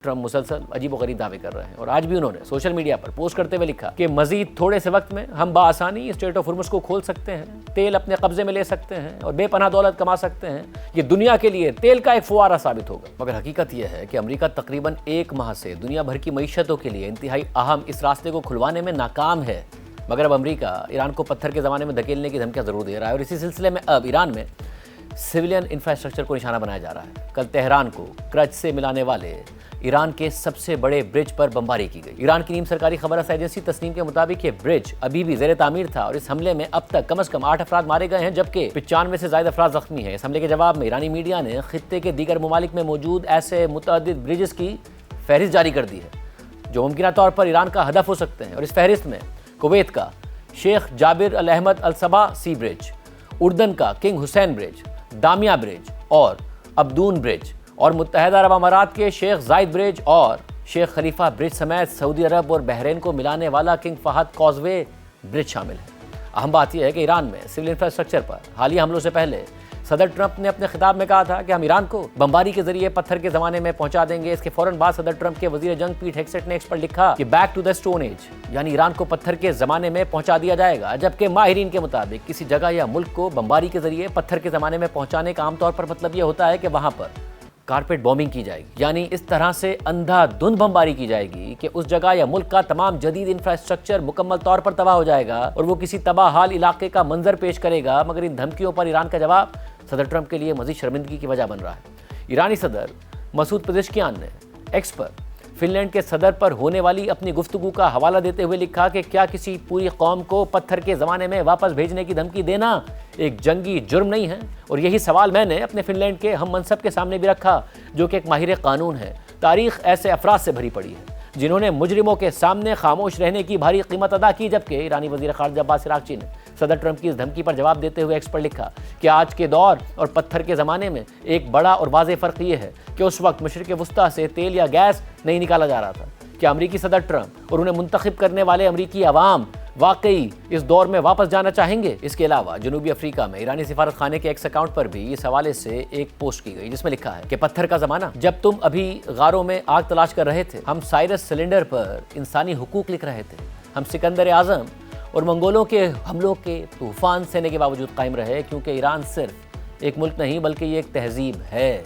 Trump مسلسل عجیب و غریب دعوے کر رہے ہیں اور آج بھی انہوں نے سوشل میڈیا پر پوسٹ کرتے ہوئے لکھا کہ مزید تھوڑے سے وقت میں ہم بآسانی اسٹریٹ آف ہرمز کو کھول سکتے ہیں، تیل اپنے قبضے میں لے سکتے ہیں اور بے پناہ دولت کما سکتے ہیں۔ یہ دنیا کے لیے تیل کا ایک فوارہ ثابت ہوگا۔ مگر حقیقت یہ ہے کہ امریکہ تقریباً ایک ماہ سے دنیا بھر کی معیشتوں کے لیے انتہائی اہم اس راستے کو کھلوانے میں ناکام ہے۔ مگر اب امریکہ ایران کو پتھر کے زمانے میں دھکیلنے کی دھمکیاں ضرور دے رہا ہے اور اسی سلسلے میں اب ایران میں سویلین انفراسٹرکچر کو نشانہ بنایا جا رہا ہے۔ کل تہران کو کرچ سے ملانے والے ایران کے سب سے بڑے برج پر بمباری کی گئی۔ ایران کی نیم سرکاری خبر رساں ایجنسی تسنیم کے مطابق یہ برج ابھی بھی زیر تعمیر تھا اور اس حملے میں اب تک کم از کم 8 افراد مارے گئے ہیں جبکہ 95 سے زائد افراد زخمی ہیں۔ اس حملے کے جواب میں ایرانی میڈیا نے خطے کے دیگر ممالک میں موجود ایسے متعدد برجز کی فہرست جاری کر دی ہے جو ممکنہ طور پر ایران کا ہدف ہو سکتے ہیں، اور اس فہرست میں کویت کا شیخ جابر الاحمد الصباح سی برج، اردن کا کنگ حسین برج، دامیا برج اور ابدون برج، اور متحدہ عرب امارات کے شیخ زائد برج اور شیخ خلیفہ برج سمیت سعودی عرب اور بحرین کو ملانے والا کنگ فہد کازوے برج شامل ہے۔ اہم بات یہ ہے کہ ایران میں سول انفراسٹرکچر پر حالیہ حملوں سے پہلے صدر ٹرمپ نے اپنے خطاب میں کہا تھا کہ ہم ایران کو بمباری کے ذریعے پتھر کے زمانے میں پہنچا دیں گے۔ اس کے فوراً بعد صدر ٹرمپ کے وزیر جنگ پیٹ ہیگسیٹ نے ایکس پر لکھا کہ back to the stone age, یعنی ایران کو پتھر کے زمانے میں پہنچا دیا جائے گا، جبکہ ماہرین کے مطابق کسی جگہ یا ملک کو بمباری کے ذریعے پتھر کے زمانے میں پہنچانے کا عام طور پر مطلب یہ ہوتا ہے کہ وہاں پر کارپیٹ بومبنگ کی جائے گی، یعنی اس طرح سے اندھا دھند بمباری کی جائے گی کہ اس جگہ یا ملک کا تمام جدید انفراسٹرکچر مکمل طور پر تباہ ہو جائے گا اور وہ کسی تباہ حال علاقے کا منظر پیش کرے گا۔ مگر ان دھمکیوں پر ایران کا جواب صدر ٹرمپ کے لیے مزید شرمندگی کی وجہ بن رہا ہے۔ ایرانی صدر مسعود پزشکیان نے ایکس پر فن لینڈ کے صدر پر ہونے والی اپنی گفتگو کا حوالہ دیتے ہوئے لکھا کہ کیا کسی پوری قوم کو پتھر کے زمانے میں واپس بھیجنے کی دھمکی دینا ایک جنگی جرم نہیں ہے؟ اور یہی سوال میں نے اپنے فن لینڈ کے ہم منصب کے سامنے بھی رکھا جو کہ ایک ماہر قانون ہے۔ تاریخ ایسے افراد سے بھری پڑی ہے جنہوں نے مجرموں کے سامنے خاموش رہنے کی بھاری قیمت ادا کی، جبکہ ایرانی وزیر خارجہ عباس عراقچی نے صدر ٹرمپ کی اس دھمکی پر جواب دیتے ہوئے ایکس پر لکھا کہ آج کے دور اور پتھر کے زمانے میں ایک بڑا اور واضح فرق یہ ہے کہ اس وقت مشرق وسطیٰ سے تیل یا گیس نہیں نکالا جا رہا تھا۔ کیا امریکی صدر ٹرمپ اور انہیں منتخب کرنے والے امریکی عوام واقعی اس دور میں واپس جانا چاہیں گے؟ اس کے علاوہ جنوبی افریقہ میں ایرانی سفارت خانے کے ایکس اکاؤنٹ پر بھی اس حوالے سے ایک پوسٹ کی گئی جس میں لکھا ہے کہ پتھر کا زمانہ، جب تم ابھی غاروں میں آگ تلاش کر رہے تھے، ہم سائرس سلنڈر پر انسانی حقوق لکھ رہے تھے، ہم سکندر اعظم اور منگولوں کے حملوں کے طوفان سہنے کے باوجود قائم رہے، کیونکہ ایران صرف ایک ملک نہیں بلکہ یہ ایک تہذیب ہے۔